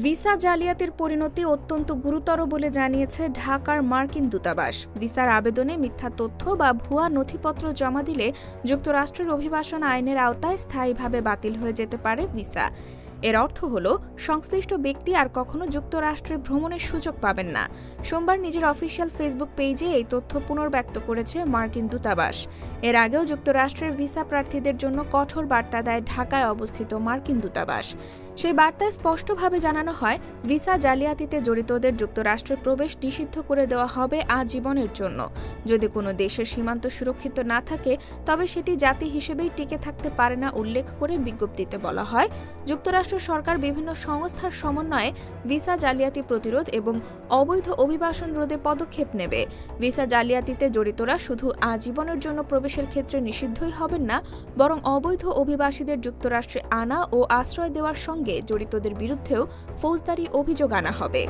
Visa জালিয়াতির পরিণতি অত্যন্ত গুরুতর বলে জানিয়েছে ঢাকার মার্কিন দূতাবাস। ভিসার আবেদনে মিথ্যা তথ্য বা ভুয়া নথিপত্র জমা দিলে যুক্তরাষ্ট্রের অভিবাসন আইনের আওতায় স্থায়ীভাবে বাতিল হয়ে যেতে পারে ভিসা। এর অর্থ হল সংশ্লিষ্ট ব্যক্তি আর কখনো যুক্তরাষ্ট্রে ভ্রমণের সুযোগ পাবেন না। সোমবার নিজের অফিসিয়াল ফেসবুক পেজে এই তথ্য পুনর্ব্যক্ত করেছে মার্কিন দূতাবাস। এর আগেও যুক্তরাষ্ট্রের ভিসা প্রার্থীদের জন্য কঠোর বার্তা দেয় ঢাকায় অবস্থিত মার্কিন দূতাবাস। সেই বার্তায় স্পষ্টভাবে জানানো হয়, ভিসা জালিয়াতিতে জড়িতদের যুক্তরাষ্ট্রে প্রবেশ নিষিদ্ধ করে দেওয়া হবে আজীবনের জন্য। যদি কোনো দেশের সীমান্ত সুরক্ষিত না থাকে তবে সেটি জাতি হিসেবেই টিকে থাকতে পারে না উল্লেখ করে বিজ্ঞপ্তিতে বলা হয়, যুক্তরাষ্ট্র সরকার বিভিন্ন সংস্থার সমন্বয়ে ভিসা জালিয়াতি প্রতিরোধ এবং অবৈধ অভিবাসন রোধে পদক্ষেপ নেবে। ভিসা জালিয়াতিতে জড়িতরা শুধু আজীবনের জন্য প্রবেশের ক্ষেত্রে নিষিদ্ধই হবেন না, বরং অবৈধ অভিবাসীদের যুক্তরাষ্ট্রে আনা ও আশ্রয় দেওয়ার সঙ্গে জড়িতদের বিরুদ্ধেও ফৌজদারি অভিযোগ আনা হবে।